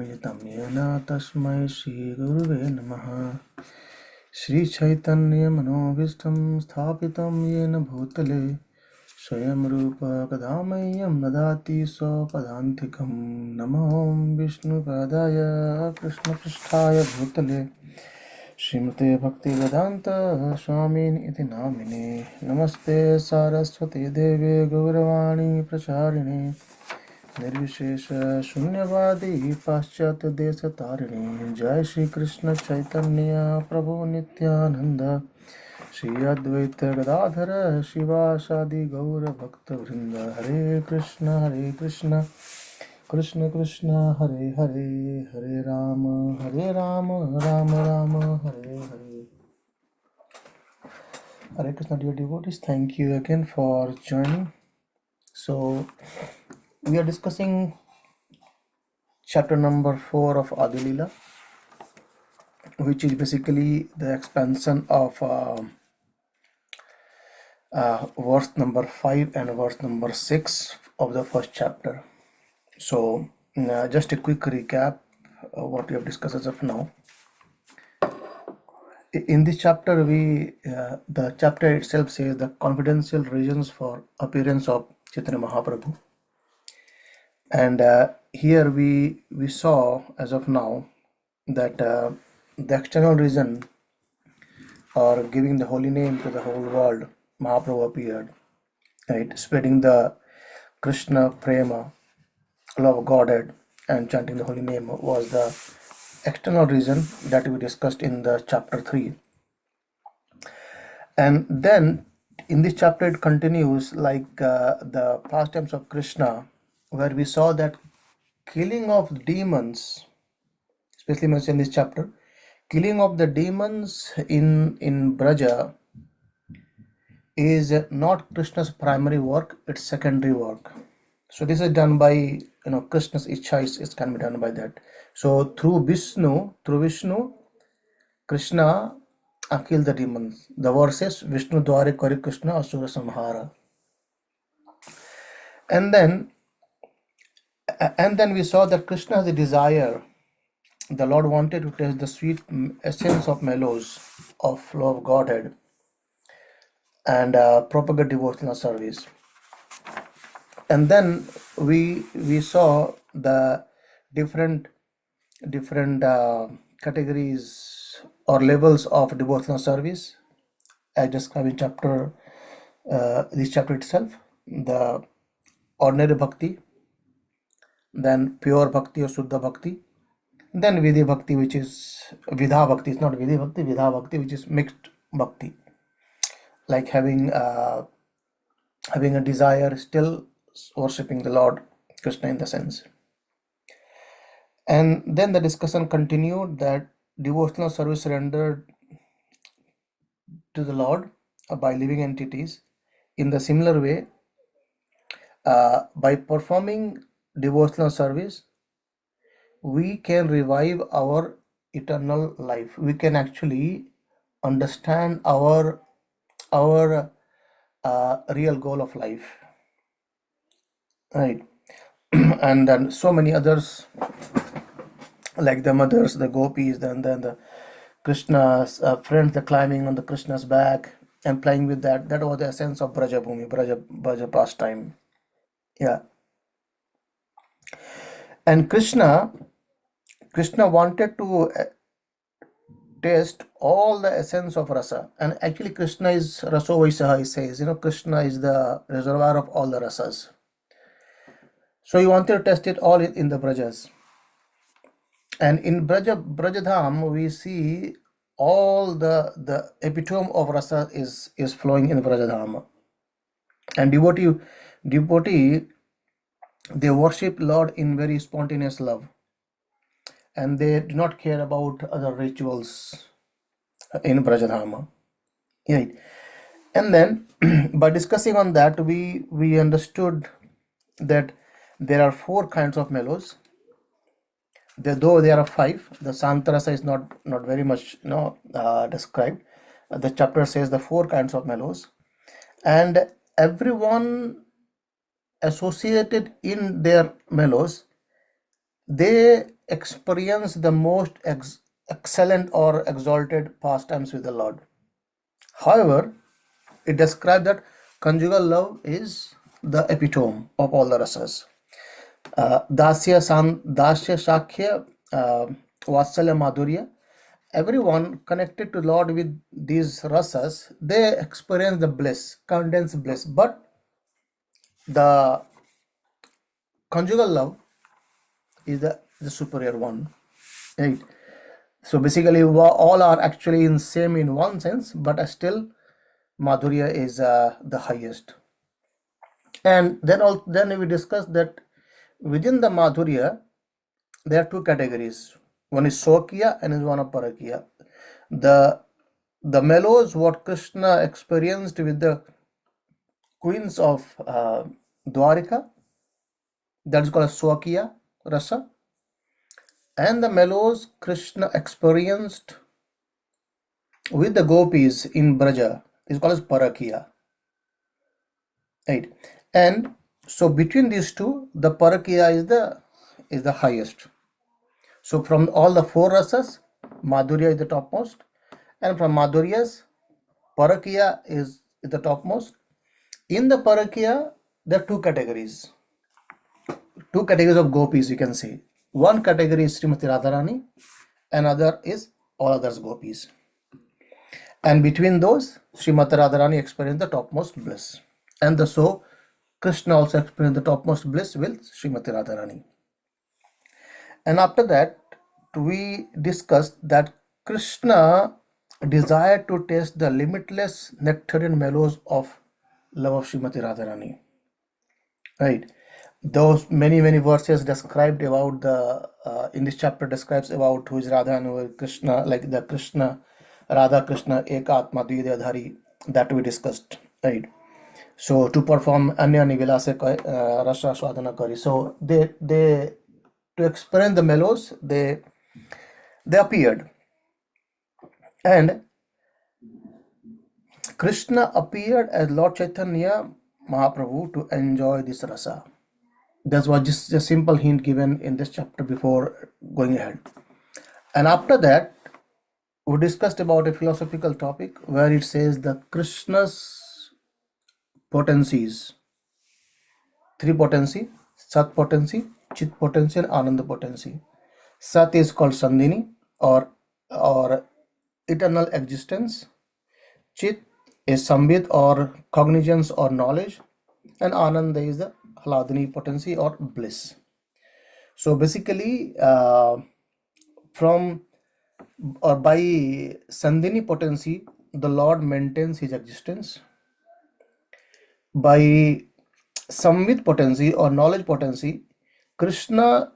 विस्मयतं येन तस्मै श्रीगुरुवे नमः। श्रीचैतन्यमनोभीष्टं स्थापितं येन भूतले स्वयं रूप कदा मह्यं ददाति स्वपदान्तिकं। नमो विष्णुपादाय कृष्णपृष्ठाय भूतले श्रीमते भक्तिवेदान्त स्वामिन् इति नामिने। नमस्ते सारस्वती देवे गौरवाणी प्रचारिणे निर्विशेष शून्यवादी पाश्चात्य देश तारिणी। जय श्री कृष्ण चैतन्य प्रभु नित्यानंद श्री अद्वैत गदाधर शिवासादि गौर भक्त वृंद। हरे कृष्ण कृष्ण कृष्ण हरे हरे, हरे Ram Ram Ram Hare Hare. Hare Krishna, dear devotees, thank you again for joining. So we are discussing chapter number 4 of Adi Leela, which is basically the expansion of verse number 5 and verse number 6 of the first chapter. So just a quick recap of what we have discussed as of now. In this chapter, the chapter itself says the confidential reasons for appearance of Chaitanya Mahaprabhu. And here we saw as of now that the external reason, or giving the holy name to the whole world, Mahaprabhu appeared, right, spreading the Krishna prema, love of Godhead, and chanting the holy name was the external reason that we discussed in the chapter 3. And then in this chapter it continues like the pastimes of Krishna, where we saw that killing of demons, especially mentioned in this chapter, killing of the demons in Braja is not Krishna's primary work, it's secondary work. So this is done by Krishna's ichha is can be done by that. So through Vishnu, Krishna killed the demons. The verse says Vishnu dware kari Krishna asura samhara. And then we saw that Krishna has a desire. The Lord wanted to taste the sweet essence of mellows of love of Godhead and propagate devotional service. And then we saw the different categories or levels of devotional service as described in this chapter itself. The ordinary bhakti, then pure bhakti or Suddha bhakti, then Vidhi bhakti, which is Vidha bhakti. It's not Vidhi bhakti, Vidha bhakti, which is mixed bhakti, like having a desire, still worshipping the Lord Krishna in the sense. And then the discussion continued that devotional service rendered to the Lord by living entities. In the similar way, by performing devotional service, we can revive our eternal life. We can actually understand our real goal of life, right? And then so many others, like the mothers, the gopis, then the Krishna's friends, the climbing on the Krishna's back and playing with that was the essence of Braja Bhumi, Braja pastime. Yeah. And Krishna wanted to taste all the essence of rasa. And actually Krishna is raso vaisaha, he says. Krishna is the reservoir of all the rasas. So he wanted to test it all in the Brajas. And in Brajadham, we see all the epitome of rasa is flowing in Brajadham. And devotee, they worship Lord in very spontaneous love, and they do not care about other rituals in Brajadhama. Right. And then by discussing on that, we understood that there are 4 kinds of mellows. Though there are 5, the Santarasa is not very much described. The chapter says the 4 kinds of mellows, and everyone associated in their mellows they experience the most excellent or exalted pastimes with the Lord. However, it describes that conjugal love is the epitome of all the rasas. Dasya Shakhya, Vatsalya Madhurya. Everyone connected to Lord with these rasas, they experience the bliss, condensed bliss. But the conjugal love is the superior one. Right? So basically, all are actually in same in one sense, but still Madhurya is the highest. And then we discussed that within the Madhurya, there are two categories. One is Sokya and is one of Parakya. The the mellows what Krishna experienced with the queens of Dwarika, that is called Swakya Rasa, and the mellows Krishna experienced with the gopis in Braja is called as Parakya. Right, and so between these two, the Parakya is the highest. So from all the four rasas, Madhurya is the topmost, and from Madhuryas, Parakya is the topmost. In the Parakya, there are two categories of gopis, you can say. One category is Srimati Radharani, another is all others gopis. And between those, Srimati Radharani experienced the topmost bliss. And so Krishna also experienced the topmost bliss with Srimati Radharani. And after that, we discussed that Krishna desired to taste the limitless nectarian mellows of love of Srimati Radharani. Right. Those many verses described about the in this chapter describes about who is Radha and who is Krishna, like the Krishna, Radha Krishna Ekatma Dvidadhari that we discussed. Right. So to perform Anya Nivilase Rasa Swadhana Kari. So they to experience the mellows, they appeared. And Krishna appeared as Lord Chaitanya Mahaprabhu to enjoy this rasa. That was just a simple hint given in this chapter before going ahead. And after that, we discussed about a philosophical topic where it says the Krishna's potencies, three potency, Sat potency, Chit potency, and Ananda potency. Sat is called Sandhini or eternal existence. Chit is Sambit or cognizance or knowledge, and Ananda is the Hladini potency or bliss. So basically, from or by Sandhini potency, the Lord maintains his existence. By Samvit potency or knowledge potency, Krishna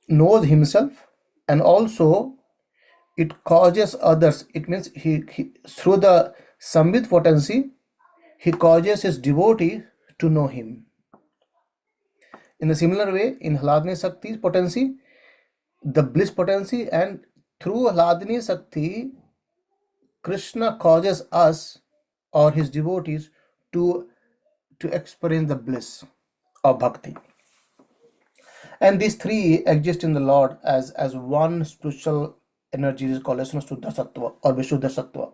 knows himself, and also it causes others. It means he through the Samvit potency, he causes his devotee to know him. In a similar way, in Hladini Shakti's potency, the bliss potency, and through Hladini Shakti, Krishna causes us or his devotees to experience the bliss of bhakti. And these three exist in the Lord as one spiritual energy is called as Suddha Sattva or Vishuddha Sattva.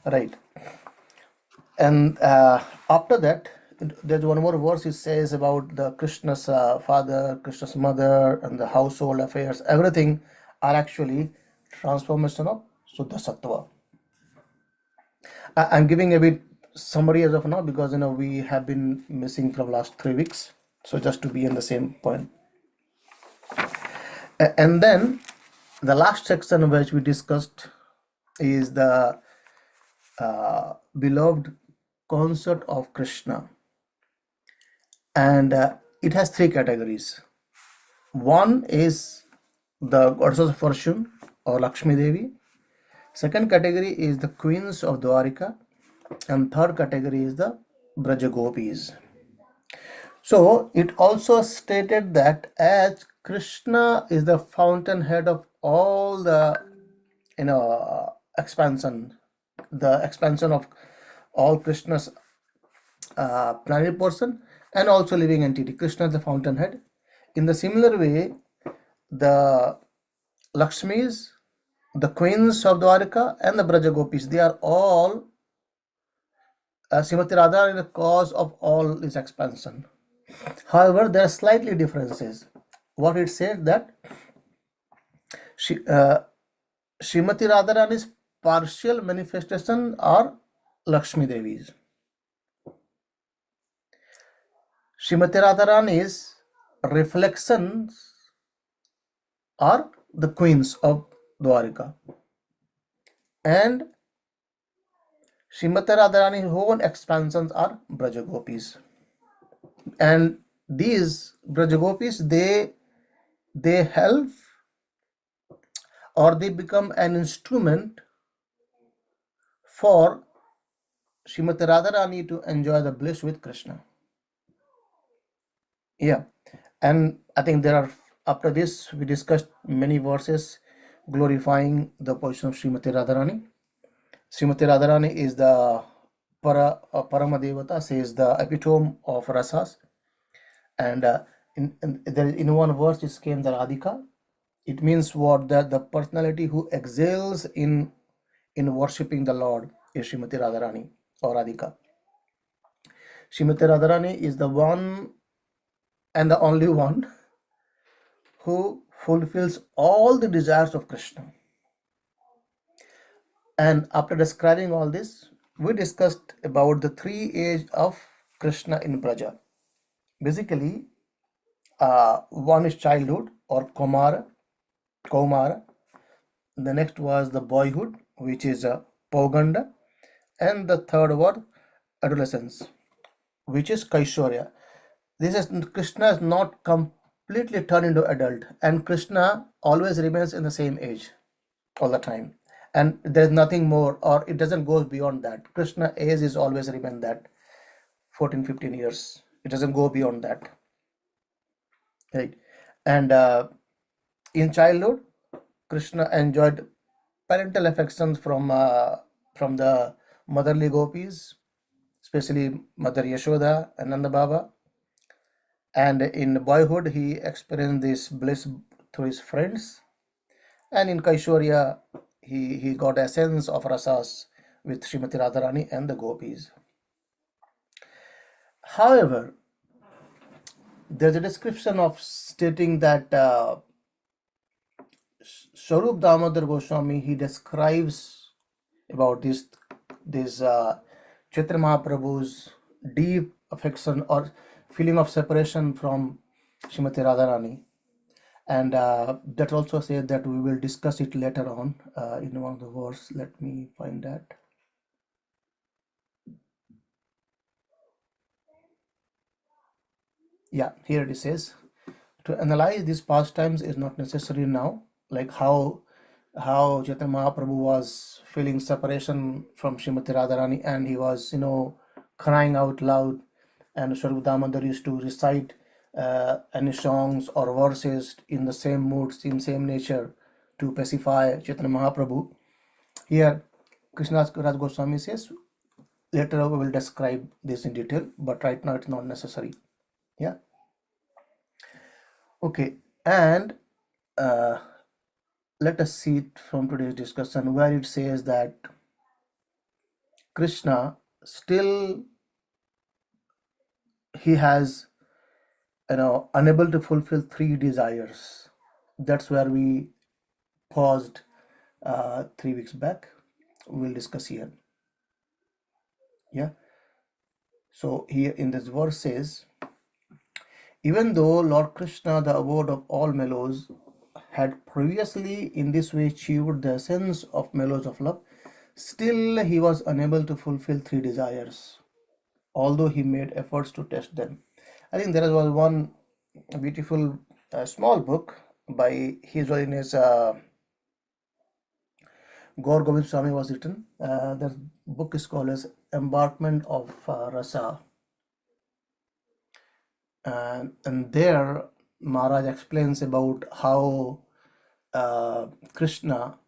Right. And after that, there's one more verse it says about the Krishna's father, Krishna's mother, and the household affairs. Everything are actually transformation of Suddha Sattva. I'm giving a bit summary as of now because we have been missing from last 3 weeks. So just to be in the same point. And then the last section which we discussed is the beloved concert of Krishna. And it has three categories. One is the goddesses of fortune or Lakshmi Devi. Second category is the queens of Dwarika. And third category is the Braja Gopis. So it also stated that as Krishna is the fountainhead of all the expansion, the expansion of all Krishna's plenary portion, and also living entity. Krishna is the fountainhead. In the similar way, the Lakshmis, the queens of Dwarika, and the Braja Gopis, they are all Srimati Radha is the cause of all this expansion. However, there are slightly differences. What it says that Srimati Radharani's partial manifestation are Lakshmi Devi's. Srimati Radharani's reflections are the queens of Dwarika. And Srimati Radharani's own expansions are Braja Gopis. And these Braja Gopis, they help or they become an instrument for Srimati Radharani to enjoy the bliss with Krishna. Yeah, and I think there are, after this, we discussed many verses glorifying the position of Srimati Radharani. Srimati Radharani is the Paramadevata, says the epitome of rasas. And in one verse it came the Radhika. It means what? That the personality who excels in worshipping the Lord is Srimati Radharani or Radhika. Srimati Radharani is the one and the only one who fulfills all the desires of Krishna. And after describing all this, we discussed about the 3 ages of Krishna in Braja. Basically, one is childhood or Kaumara. The next was the boyhood, which is Pauganda. And the third was adolescence, which is Kaishorya. This is Krishna is not completely turned into adult, and Krishna always remains in the same age all the time, and there's nothing more, or it doesn't go beyond that. Krishna age is always remain that 14-15 years. It doesn't go beyond that, right? And in childhood, Krishna enjoyed parental affections from the motherly gopis, especially Mother Yashoda and Nanda Baba. And in boyhood, he experienced this bliss through his friends. And in Kaishorya, he got a sense of rasas with Srimati Radharani and the gopis. However, there's a description of stating that Swarup Damodar Goswami, he describes about this Chaitanya Mahaprabhu's deep affection or feeling of separation from Srimati Radharani. And that also said that we will discuss it later on in one of the verses. Let me find that. Yeah, here it says, to analyze these pastimes is not necessary now, like how Chaitanya Mahaprabhu was feeling separation from Srimati Radharani, and he was, crying out loud, and Swarup Damodar used to recite any songs or verses in the same mood, in same nature, to pacify Chaitanya Mahaprabhu. Here, Krishnadas Kaviraj Goswami says, later we will describe this in detail, but right now it's not necessary. Yeah. Okay, and let us see it from today's discussion, where it says that Krishna still, he has, unable to fulfill 3 desires. That's where we paused 3 weeks back. We'll discuss here. Yeah. So here in this verse says, even though Lord Krishna, the abode of all mellows, had previously in this way achieved the essence of mellows of love, still he was unable to fulfill 3 desires, although he made efforts to test them. I think there was one beautiful small book by His Holiness Gaur Govind Swami was written. The book is called as Embarkment of Rasa. And there Maharaj explains about how Krishna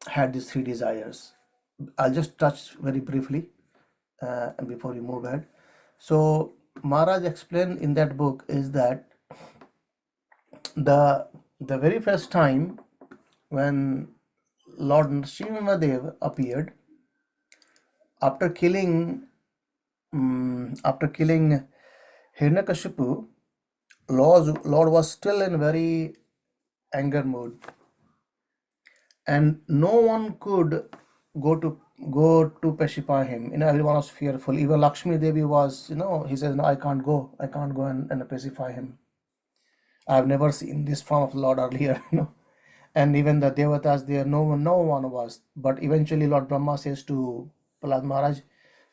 had these 3 desires. I'll just touch very briefly before we move ahead. So Maharaj explained in that book is that the very first time when Lord Nrsimhadev appeared after killing Hiranyakashipu, Lord was still in very anger mood, and no one could go to pacify him. Everyone was fearful. Even Lakshmi Devi was, he says, no, I can't go, and pacify him. I have never seen this form of Lord earlier, And even the Devatas there, no one was. But eventually Lord Brahma says to Prahlad Maharaj,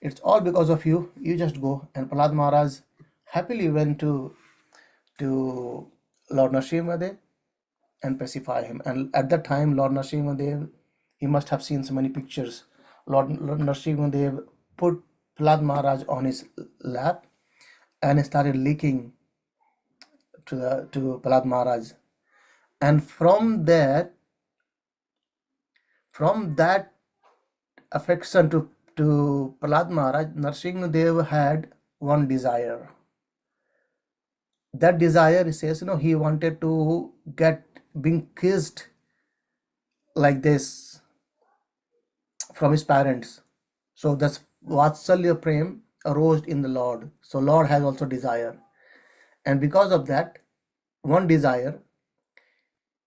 it's all because of you. You just go. And Prahlad Maharaj happily went to Lord Nrsimhadev and pacify him. And at that time, Lord Nrsimhadev, he must have seen so many pictures. Lord Nrsimhadev put Prahlad Maharaj on his lap and started licking to Prahlad Maharaj. And from that affection to Prahlad Maharaj, Nrsimhadev had one desire. That desire, he says, he wanted to get being kissed like this from his parents. So that's Vatsalya Prem arose in the Lord. So Lord has also desire. And because of that, one desire,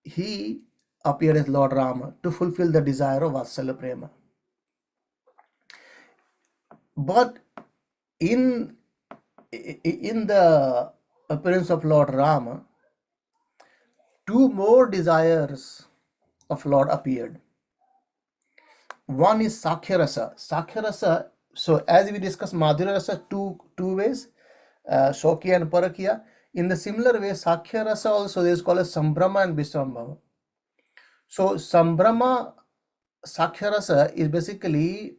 he appeared as Lord Rama to fulfill the desire of Vatsalya Prema. But in the appearance of Lord Rama, two more desires of Lord appeared. One is Sakhya Rasa. Sakhya Rasa, so as we discussed Madhurya Rasa two ways, Shokya and Parakya. In the similar way, Sakhya Rasa also is called as Sambrama and Visrambhava. So Sambrama, Sakhya Rasa is basically,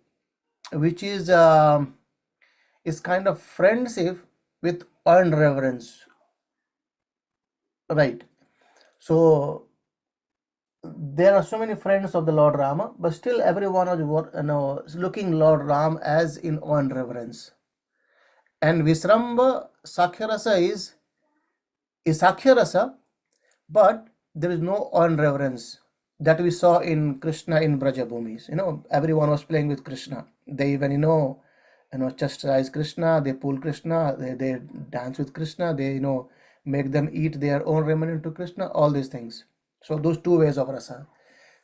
which is kind of friendship with earned reverence, right? So there are so many friends of the Lord Rama, but still everyone is looking Lord Ram as in earned reverence. And Visramba Sakhya Rasa is Sakhya Rasa, but there is no earned reverence that we saw in Krishna in Brajabhumis. Everyone was playing with Krishna. They even chastise Krishna, they pull Krishna, they dance with Krishna, they make them eat their own remnant to Krishna, all these things. So those two ways of rasa.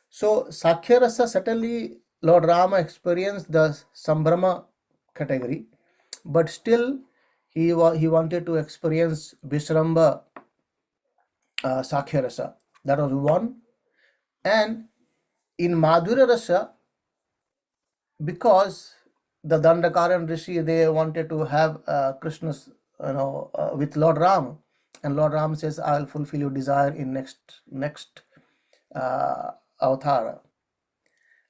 So Sakhya Rasa, certainly Lord Rama experienced the Sambrama category, but still he wanted to experience Vishramba Sakhya Rasa. That was one. And in Madhurya Rasa, because the Dandakaran Rishi, they wanted to have Krishna's, with Lord Ram, and Lord Ram says, I will fulfill your desire in next avatar.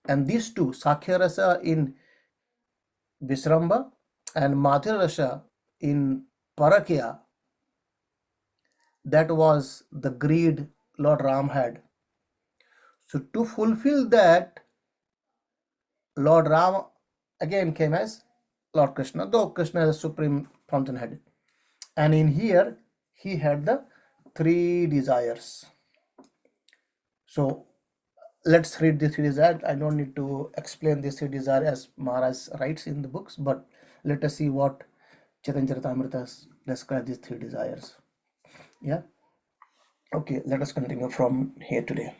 And these two, Sakhya Rasa in Visramba and Madhurya Rasa in Parakya, that was the greed Lord Ram had. So to fulfill that, Lord Ram again came as Lord Krishna, though Krishna is a supreme fountainhead. And in here, he had the three desires. So let's read the three desires. I don't need to explain these three desires as Maharaj writes in the books, but let us see what Chaitanya Charitamrita describes these three desires. Yeah. Okay, let us continue from here today.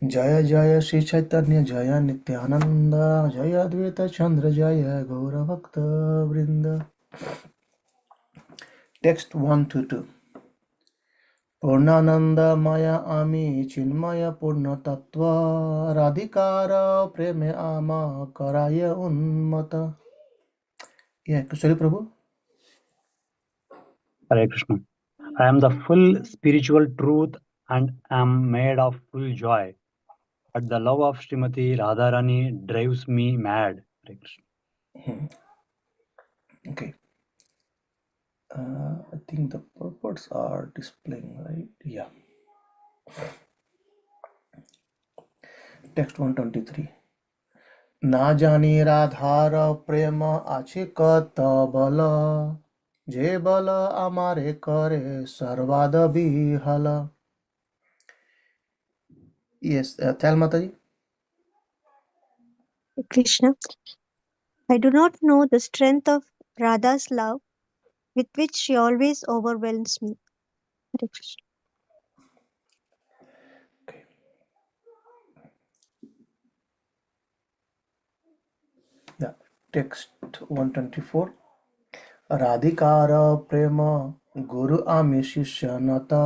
Jaya Jaya Sri Chaitanya Jaya Nityananda Jaya Advaita Chandra Jaya Gaura Bhakta Vrinda. Text 1 to 2. Purnananda Maya Ami Chinmaya Purna Tattva Radhikara Preme Ama Karaya Unmata. Yeah, Kushali Prabhu. Hare Krishna. I am the full spiritual truth and am made of full joy. But the love of Srimati Radharani drives me mad. Hare Krishna. Okay. I think the purports are displaying, right? Yeah. Text 123. না জানি রাধার প্রেম আছে কত বল, যে বল আমারে করে সর্বাদ বিহল. Yes, tell Mataji. Krishna, I do not know the strength of Radha's love with which she always overwhelms me. Hare Krishna. Okay. Yeah, text 124. राधिकार प्रेम गुरु आमि शिष्य नता,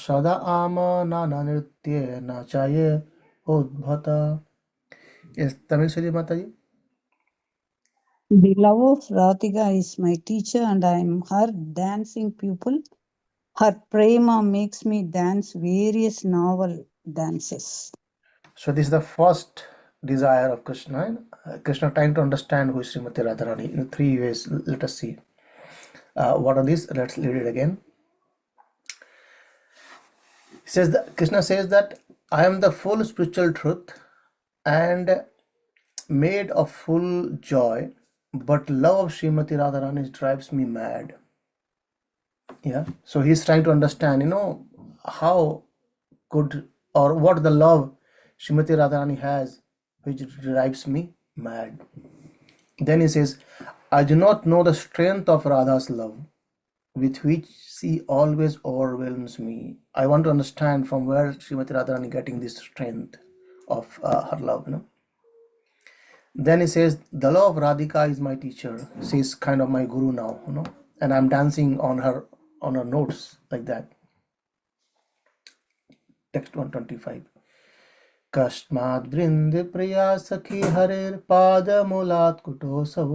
सदा आम नाना नृत्य नाचाये उद्भता. Yes, Tamil Sri Mataji. The love of Radhika is my teacher and I am her dancing pupil. Her prema makes me dance various novel dances. So this is the first desire of Krishna. Krishna trying to understand who is Srimati Radharani in three ways. Let us see. What are these? Let's read it again. He says that Krishna says that I am the full spiritual truth and made of full joy, but love of Srimati Radharani drives me mad. Yeah. So he's trying to understand, how good or what the love Srimati Radharani has, which drives me mad. Then he says, I do not know the strength of Radha's love, with which she always overwhelms me. I want to understand from where Srimati Radharani getting this strength of her love. Then he says, the love of Radhika is my teacher. She is kind of my guru now, and I'm dancing on her notes like that. Text 125. कस्माद् वृन्द प्रिया सखी हरेर पाद मूलात् कुटोऽसौ,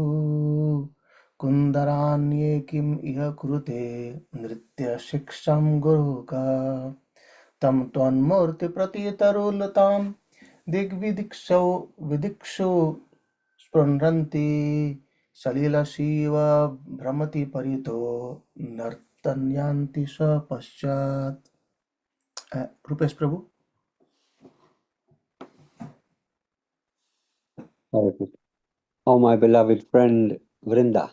कुन्दरान्ये किम इह कुरुते नृत्य शिक्षां गुरुका, तं त्वन्मूर्ति प्रतीतरुलतां दिग्विदिक्षौ विदिक्षु स्पृण्वन्ति, सलिल शिव भ्रमति परितो नर्तन्यान्ति स पश्चात्. रूपेश प्रभु. Hare Krishna. Oh, my beloved friend Vrinda,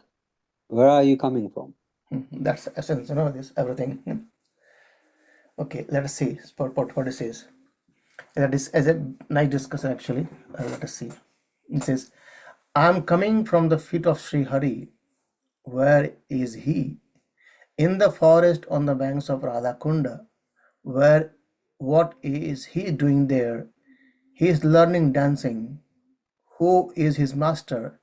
where are you coming from? That's the essence, this everything. Okay, let us see what it says. That is as a nice discussion actually. Let us see. It says, I am coming from the feet of Sri Hari. Where is he? In the forest on the banks of Radha Kunda. What is he doing there? He is learning dancing. Who is his master?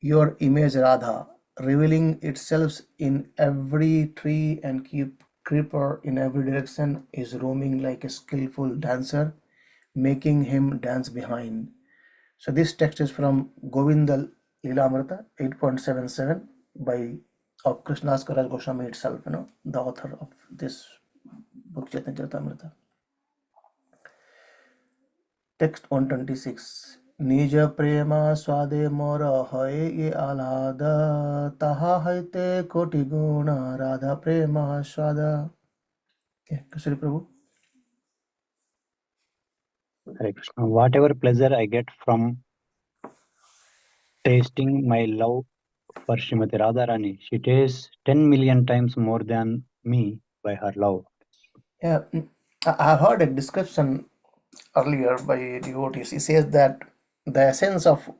Your image Radha, revealing itself in every tree and creeper in every direction, is roaming like a skillful dancer, making him dance behind. So this text is from Govinda Lilamrita 8.77 by of Krishnadas Kaviraj Goswami itself, the author of this book Chaitanya Charitamrita. Text 126. निज प्रेमा स्वादे मोर हय ये आह्लाद, ताहा हयते कोटि गुण राधा प्रेमा स्वाद. Kishori Prabhu. Hare Krishna. Whatever pleasure I get from tasting my love for Srimati Radharani, she tastes 10 million times more than me by her love. Yeah, I heard a description earlier by devotees. He says that the essence of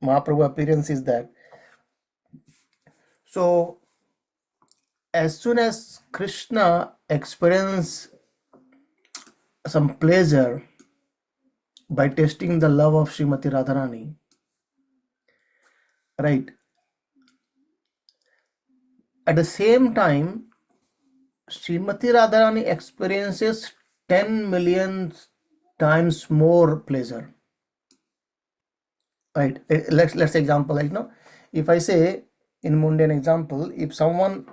Mahaprabhu appearance is that, so as soon as Krishna experiences some pleasure by tasting the love of Srimati Radharani, right, at the same time Srimati Radharani experiences 10 million times more pleasure. Right. Let's example, like, if I say in mundane example, if someone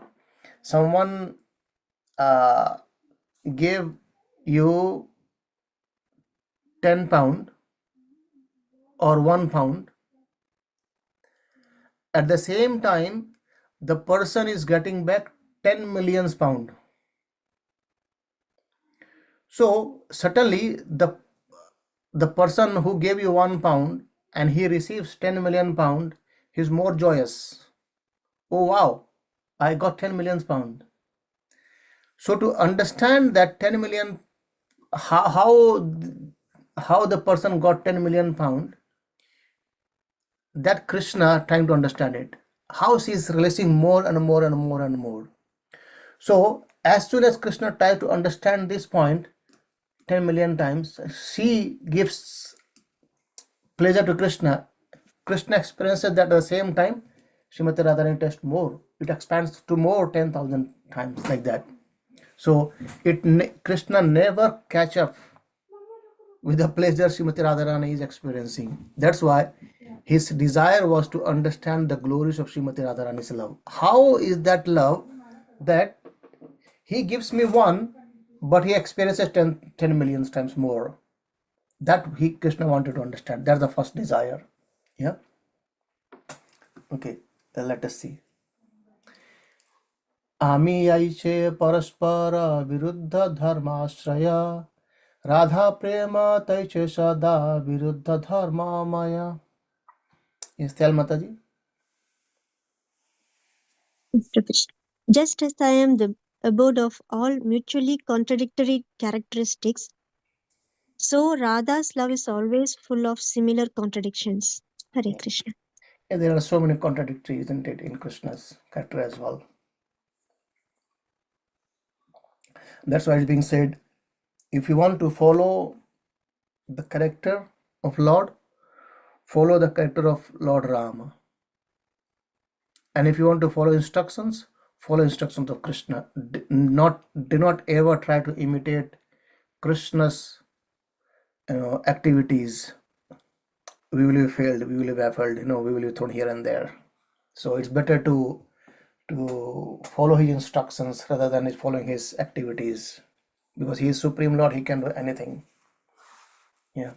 gave you 10 pound or 1 pound, at the same time the person is getting back 10 million pound. So certainly the person who gave you 1 pound and he receives 10 million pound, he's more joyous. Oh wow, I got 10 million pound. So to understand that 10 million, how the person got 10 million pound, that Krishna trying to understand it. How she is releasing more and more and more and more. So as soon as Krishna tries to understand this point 10 million times, she gives pleasure to Krishna. Krishna experiences that at the same time. Srimati Radharani tests more. It expands to more 10,000 times like that. So Krishna never catch up with the pleasure Srimati Radharani is experiencing. That's why his desire was to understand the glories of Srimati Radharani's love. How is that love that he gives me one, but he experiences 10 million times more? That Krishna wanted to understand. That's the first desire. Yeah. Okay. Then let us see. Ami aiche paraspara viruddha dharmashraya Radha prema taiche sada viruddha dharma maya. Yes, tell Mataji. Mr. Krishna. Just as I am the abode of all mutually contradictory characteristics, so Radha's love is always full of similar contradictions. Hare Krishna. Yeah, there are so many contradictories, isn't it, in Krishna's character as well. That's why it's being said, if you want to follow the character of Lord, follow the character of Lord Rama. And if you want to follow instructions of Krishna. Do not ever try to imitate Krishna's activities. We will be failed, we will be baffled, we will be thrown here and there. So it's better to follow his instructions rather than following his activities, because he is Supreme Lord, he can do anything. Yeah.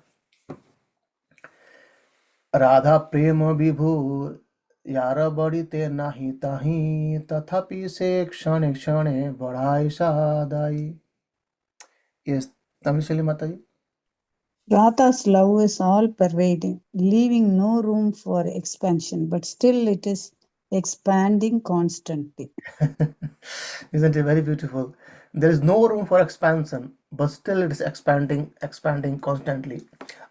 Radha prema vibhu yara badite nahi tahi tathapi se kshane kshane badhai sadai. Yes, Tamishali Mataji. Radha's love is all pervading, leaving no room for expansion, but still it is expanding constantly. Isn't it very beautiful? There is no room for expansion, but still it is expanding constantly.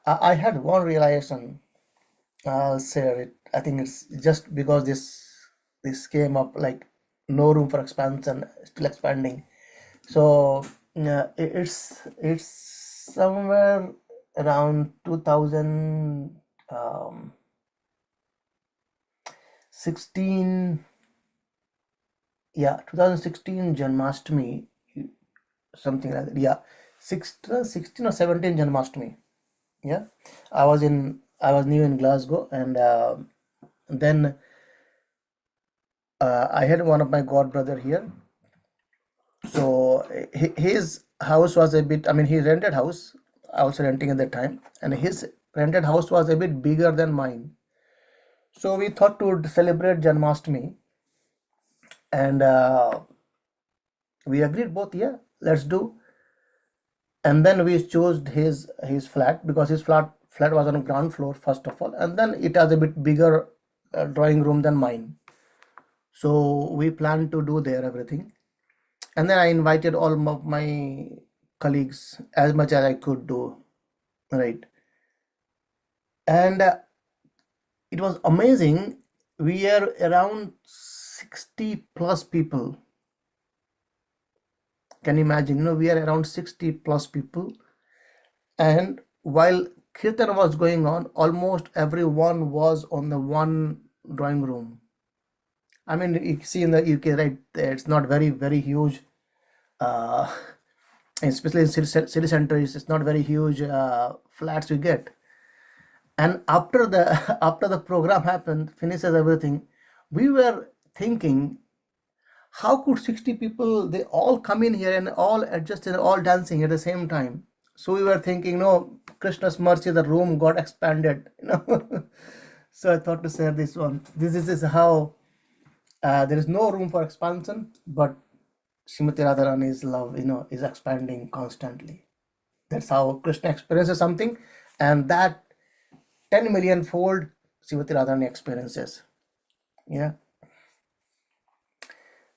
I had one realization. I'll share it. I think it's just because this came up, like no room for expansion, still expanding. So it's somewhere around 2016. Yeah, 2016 Janmashtami, something like that. Yeah, 16 or 17 Janmashtami. Yeah, I was new in Glasgow, and then I had one of my god brother here. So his house was a bit, he rented house. I was renting at that time, and his rented house was a bit bigger than mine. So we thought to celebrate Janmashtami, and we agreed both, yeah, let's do. And then we chose his flat, because his flat was on the ground floor first of all, and then it has a bit bigger drawing room than mine. So we planned to do there everything, and then I invited all of my colleagues as much as I could do, right? And it was amazing. We are around 60 plus people. Can you imagine? We are around 60 plus people, and while Kirtan was going on, almost everyone was on the one drawing room. You see in the UK, right? It's not very, very huge. Especially in city centers, it's not very huge flats you get. And after the program happened, finishes everything, we were thinking, how could 60 people, they all come in here and all adjusted, all dancing at the same time? So we were thinking, no, Krishna's mercy, the room got expanded. So I thought to share this one. This is how there is no room for expansion, but Srimati Radharani's love, is expanding constantly. That's how Krishna experiences something, and that 10 million fold Srimati Radharani experiences. Yeah.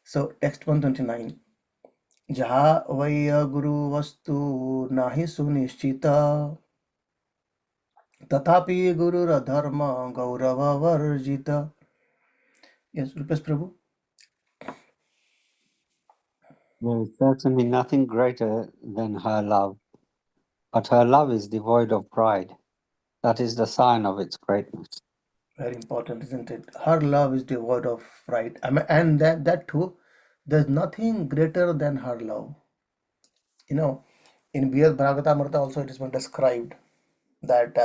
So text 129. Jaha vaya guru vastu nahi sunishtita tatapi guru dharma gaurava varjita. Yes, Rupesh Prabhu. There is certainly nothing greater than her love, but her love is devoid of pride. That is the sign of its greatness. Very important, isn't it? Her love is devoid of pride. I mean, and that too, there's nothing greater than her love. You know, in B.L. Bhagavatamrita also it has been described that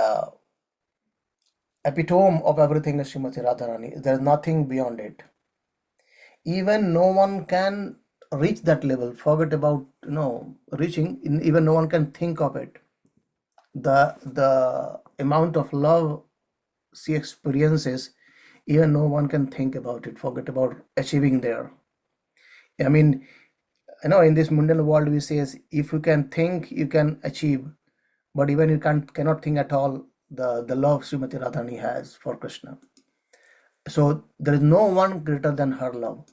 epitome of everything is Srimati Radharani. There's nothing beyond it. Even no one can reach that level. Forget about reaching. Even no one can think of it. The amount of love she experiences, even no one can think about it. Forget about achieving there. I mean, in this mundane world we say if you can think, you can achieve. But even you cannot think at all the love Srimati Radharani has for Krishna. So there is no one greater than her love.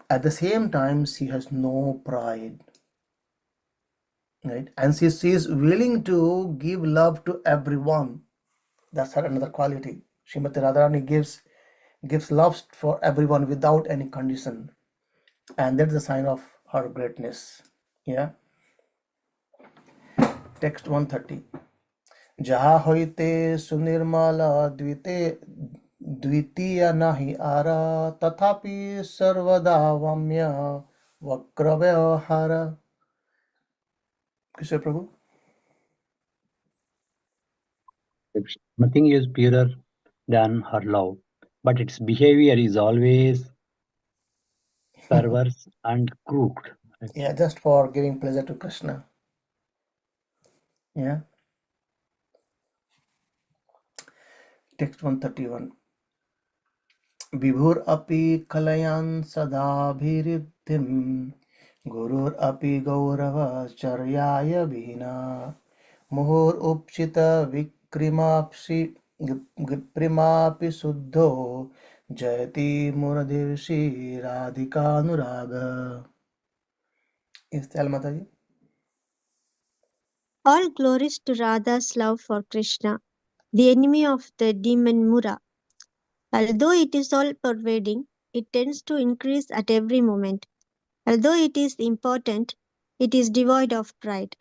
At the same time, she has no pride. Right? And she is willing to give love to everyone. That's her another quality. Srimati Radharani gives love for everyone without any condition. And that's the sign of her greatness. Yeah. Text 130. Jaha hoite sunirmala द्वितीय nahi ara tathapi sarvada vamya vakra vyavahara. Kishore Prabhu. Nothing is purer than her love, but its behavior is always perverse and crooked. Yeah, just for giving pleasure to Krishna. Yeah. Text 131. Vibhur api kalayan sadabhiriddhim gurur api gaurava charyaya bhina muhur upchita vikrimapsi primapi suddho jayati muradevshi radhika anuraga. Yes, tell Mataji. All glories to Radha's love for Krishna, the enemy of the demon Mura. Although it is all pervading, it tends to increase at every moment. Although it is important, it is devoid of pride.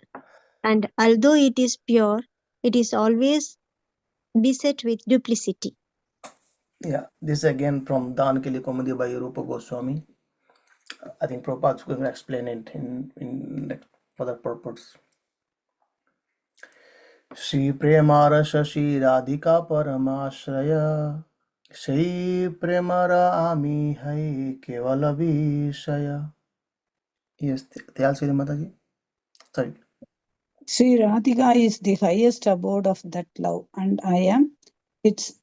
And although it is pure, it is always beset with duplicity. Yeah, this again from Dan Kili Komedi by Rupa Goswami. I think Prabhupada is going to explain it in further purpose. Shri Premara Shashi Radhika Paramashraya Shri Premara Ami Hai Kevala Vishaya. Yes, Tyal Sri Mataji. Sorry. Sri Radhika is the highest abode of that love, and I am its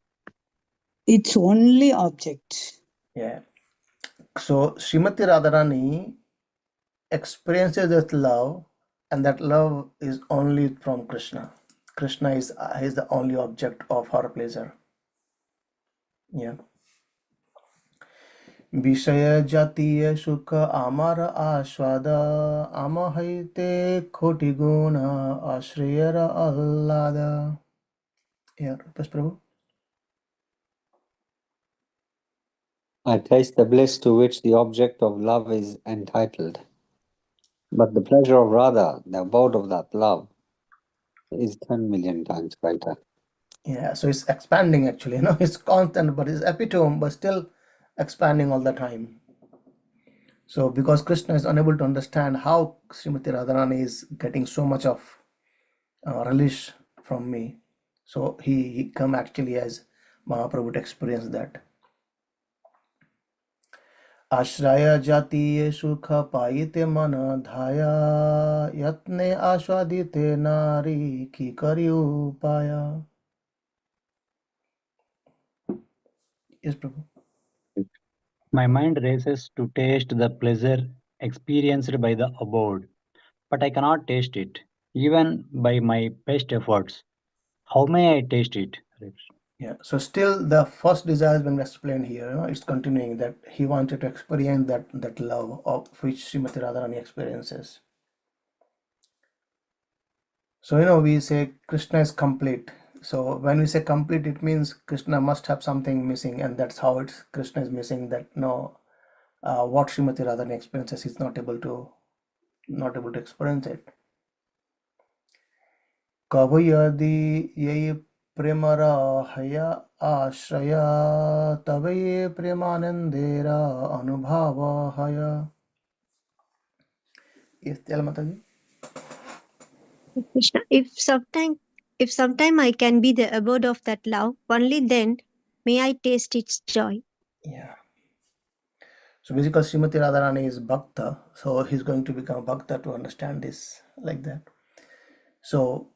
only object. Yeah. So Srimati Radharani experiences that love, and that love is only from Krishna. Krishna is the only object of her pleasure. Yeah. विषय जातीय सुख आमार आस्वाद आमहैते खोटी गुण आश्रयर आह्लाद. Yeah, Rupesh Prabhu. I taste the bliss to which the object of love is entitled. But the pleasure of Radha, the abode of that love, is 10 million times greater. Yeah, so it's expanding actually, it's constant, but it's epitome, but still expanding all the time. So because Krishna is unable to understand how Srimati Radharani is getting so much of relish from me, so he come actually as Mahaprabhu to experience that. आश्रय जातीय सुख पाइते मन धाया यत्ने आस्वादिते नारी की करी उपाया. Yes, Prabhu. My mind races to taste the pleasure experienced by the abode, but I cannot taste it, even by my best efforts. How may I taste it? Yeah. So still the first desire has been explained here. It's continuing that he wanted to experience that love of which Srimati Radharani experiences. So we say Krishna is complete. So when we say complete, it means Krishna must have something missing, and that's how it's Krishna is missing. That what Srimati Radharani experiences, he's not able to experience it. कभु यदि ये प्रेमरा हया आश्रया तब ये प्रेमानंदेरा अनुभव हया. Yes, tell Mataji. Krishna, if sometime I can be the abode of that love, only then may I taste its joy. Yeah. So basically, Srimati Radharani is Bhakta, so he's going to become a Bhakta to understand this like that. So,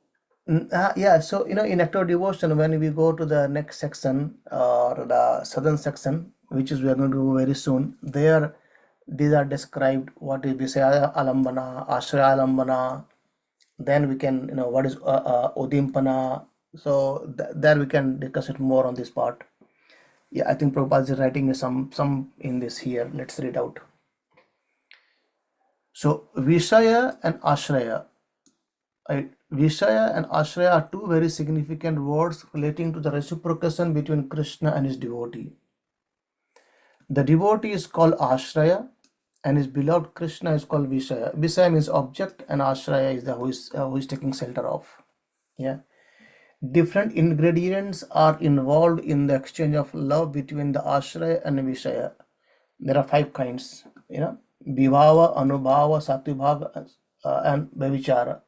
yeah, so in active devotion, when we go to the next section or the southern section, which is we are going to do very soon, these are described what is Visaya Alambana, Ashraya Alambana, then we can, what is Udimpana. So there we can discuss it more on this part. Yeah, I think Prabhupada is writing some in this here. Let's read out. So Vishaya and Ashraya. Vishaya and Ashraya are two very significant words relating to the reciprocation between Krishna and his devotee. The devotee is called Ashraya and his beloved Krishna is called Vishaya. Vishaya means object and Ashraya is the who is taking shelter of. Yeah. Different ingredients are involved in the exchange of love between the Ashraya and Vishaya. There are 5 kinds, Vibhava, Anubhava, Satvibhava, and Vavichara.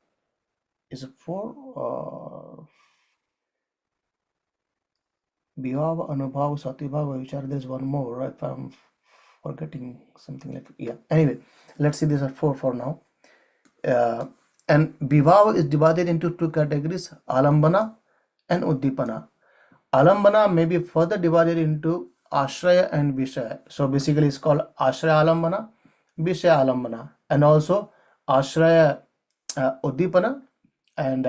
Is it 4? Vibhava, Anubhava, Satvibhava, Vavichara. There's one more, right? If I'm forgetting something like, yeah. Anyway, let's see, these are 4 for now. And Vibhava is divided into 2 categories, Alambana and Uddipana. Alambana may be further divided into Ashraya and Vishaya. So basically it's called Ashraya Alambana, Vishaya Alambana, and also Ashraya Uddipana. And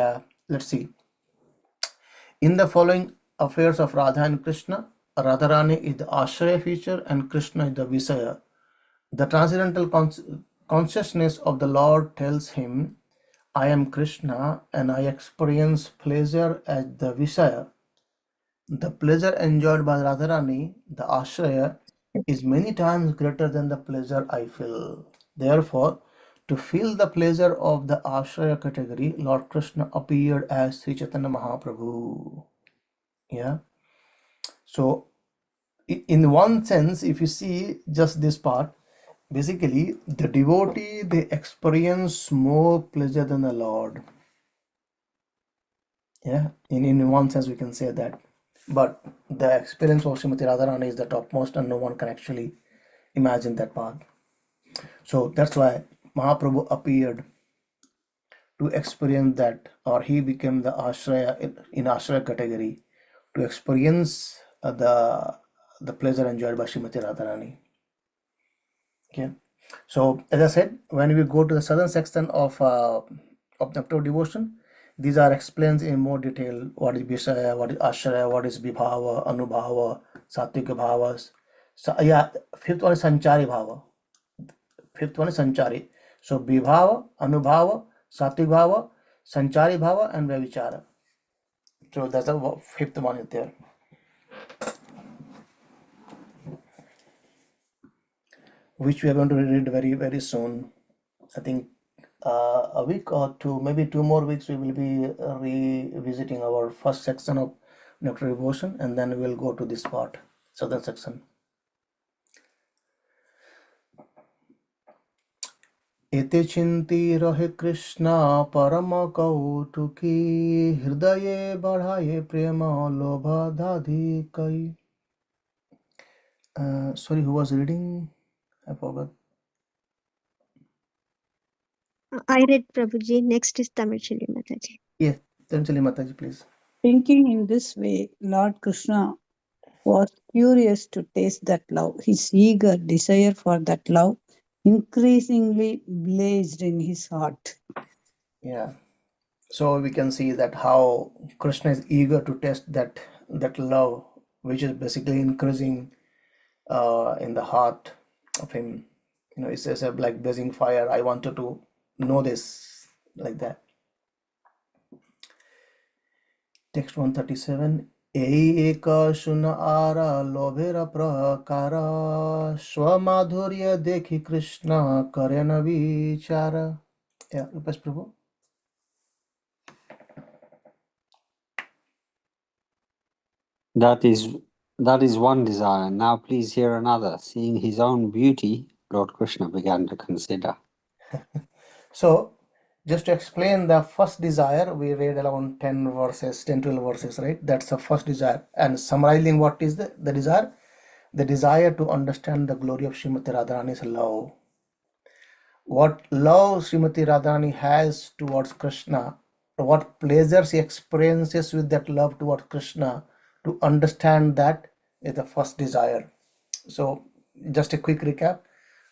let's see. In the following affairs of Radha and Krishna, Radharani is the Ashraya feature and Krishna is the Vishaya. The transcendental consciousness of the Lord tells him, I am Krishna and I experience pleasure as the Vishaya. The pleasure enjoyed by Radharani, the Ashraya, is many times greater than the pleasure I feel. Therefore, to feel the pleasure of the Ashraya category, Lord Krishna appeared as Sri Chaitanya Mahaprabhu. Yeah. So, in one sense, if you see just this part, basically the devotee, they experience more pleasure than the Lord. Yeah. In one sense, we can say that. But the experience of Srimati Radharani is the topmost and no one can actually imagine that part. So that's why Mahaprabhu appeared to experience that, or he became the Ashraya in Ashraya category to experience the pleasure enjoyed by Srimati Radharani. Okay. So as I said, when we go to the southern section of Nectar Devotion, these are explained in more detail. What is Vishaya, what is Ashraya, what is Vibhava, Anubhava, Sattvika Bhavas. So, yeah, 5th one is Sanchari Bhava. 5th one is Sanchari. So Vibhava, Anubhava, Sattvika Bhava, Sanchari Bhava, and Vavichara. So that's the 5th one is there. Which we are going to read very, very soon. I think a week or 2, maybe 2 more weeks, we will be revisiting our first section of Nectar Devotion, and then we'll go to this part, southern section. एते चिंती रहे कृष्णा परम कौतुकी हृदये बढ़ाए प्रेम लोभ धाधि कई. Sorry, who was reading? I forgot. I read Prabhuji. Next is Tamil Mataji. Yes, Tamil Mataji, please. Thinking in this way, Lord Krishna was curious to taste that love. His eager desire for that love increasingly blazed in his heart. Yeah. So we can see that how Krishna is eager to taste that that love, which is basically increasing in the heart of him. It says like blazing fire. I wanted to know this, like that. Text 137. एक शुन आरा लोभेर प्रकार स्वमाधुर्य देखि कृष्ण करे न विचार. Yeah, Rupesh Prabhu. That is one desire. Now please hear another. Seeing his own beauty, Lord Krishna began to consider. So, just to explain the first desire, we read around 10 verses, 10, 12 verses, right? That's the first desire. And summarizing what is the desire? The desire to understand the glory of Srimati Radharani's love. What love Srimati Radharani has towards Krishna, what pleasure she experiences with that love towards Krishna, to understand that is the first desire. So, just a quick recap.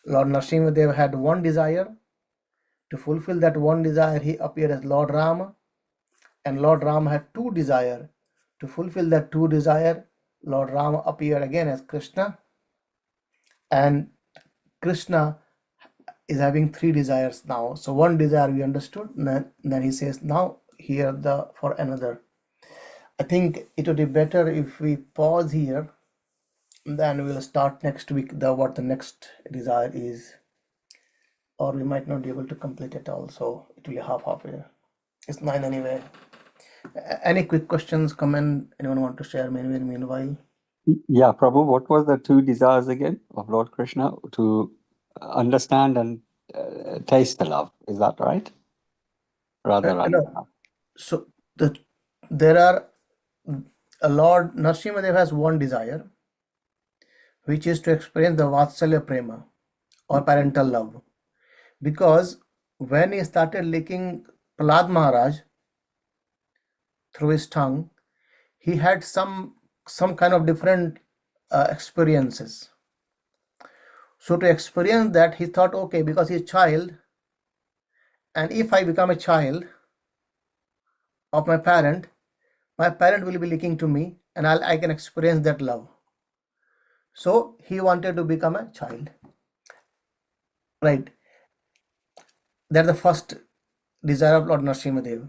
Lord Nrsimhadev had one desire. To fulfill that one desire, he appeared as Lord Rama, and Lord Rama had two desires. To fulfill that two desire, Lord Rama appeared again as Krishna, and Krishna is having three desires now. So one desire we understood, then he says now here for another. I think it would be better if we pause here, then we'll start next week what the next desire is. Or we might not be able to complete it all, so it will be half year. It's 9 anyway. Any quick questions, comment, anyone want to share meanwhile? Yeah, Prabhu, what was the two desires again of Lord Krishna? To understand and taste the love. Is that right? Radharani. No. So there are Lord Nrsimhadev has one desire, which is to experience the Vatsalya Prema or parental love. Because when he started licking Prahlad Maharaj through his tongue, he had some kind of different experiences. So to experience that, he thought, okay, because he's a child, and if I become a child of my parent will be licking to me, and I can experience that love. So he wanted to become a child, right? That's the first desire of Lord Nrsimhadev.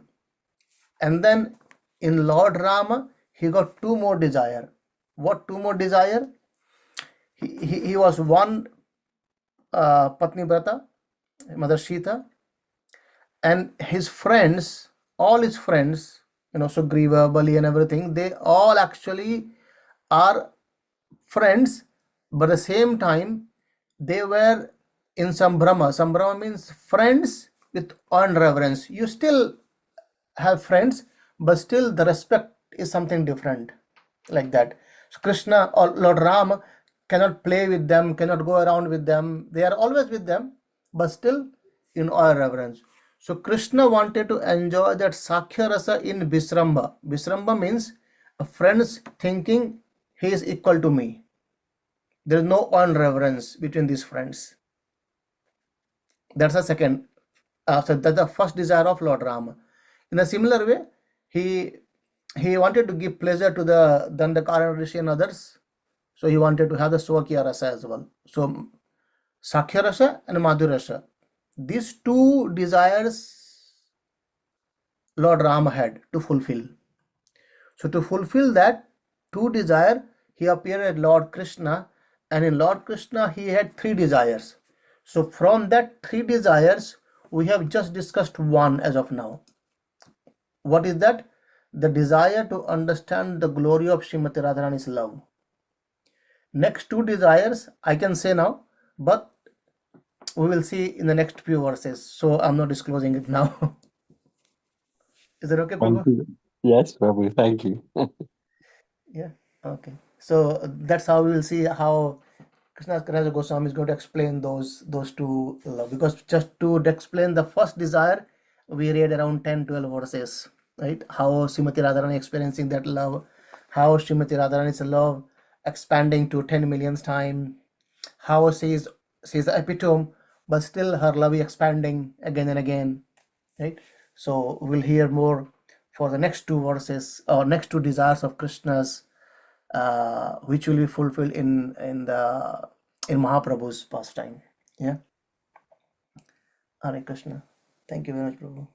And then in Lord Rama, he got two more desire. What two more desire? He was one Patni Brata, Mother Sita, and his friends, all his friends, Sugriva, Bali and everything, they all actually are friends, but at the same time, they were in Sambhrama. Sambhrama means friends with earned reverence. You still have friends, but still the respect is something different, like that. So Krishna or Lord Ram cannot play with them, cannot go around with them. They are always with them, but still in all reverence. So Krishna wanted to enjoy that Sakhya Rasa in Visramba. Visramba means a friend's thinking he is equal to me. There is no unreverence between these friends. That's the second. So that's the first desire of Lord Rama. In a similar way, he wanted to give pleasure to the Dandakarana Rishi and others. So he wanted to have the Swakya Rasa as well. So Sakhya Rasa and Madhurya Rasa. These two desires Lord Rama had to fulfill. So to fulfill that two desire, he appeared as Lord Krishna, and in Lord Krishna he had three desires. So from that three desires, we have just discussed one as of now. What is that? The desire to understand the glory of Srimati Radharani's love. Next two desires I can say now, but we will see in the next few verses. So I'm not disclosing it now. Is that okay, Prabhu? Yes, Prabhu, thank you. Yeah, okay. So that's how we will see how Krishna Karaja Goswami is going to explain those two love. Because just to explain the first desire, we read around 10-12 verses, right? How Srimati Radharani experiencing that love, how Srimati Radharani's love expanding to 10 million times, how she's the epitome, but still her love is expanding again and again, right? So we'll hear more for the next two verses or next two desires of Krishna's, which will be fulfilled in Mahaprabhu's pastime. Yeah. Hare Krishna. Thank you very much, Prabhu.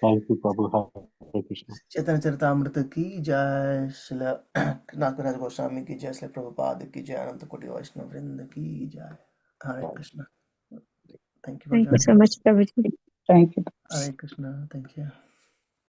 Thank you, Prabhu. Hare Krishna. चैतन्य चरितामृत की जय, श्रील नागराज गोस्वामी की जय, श्री प्रभुपाद की जय, अनंत कोटि वैष्णव वृंद की जय. Hare Krishna. Thank you for Thank you joining. so much, Prabhuji. Thank you. Hare Krishna. Thank you.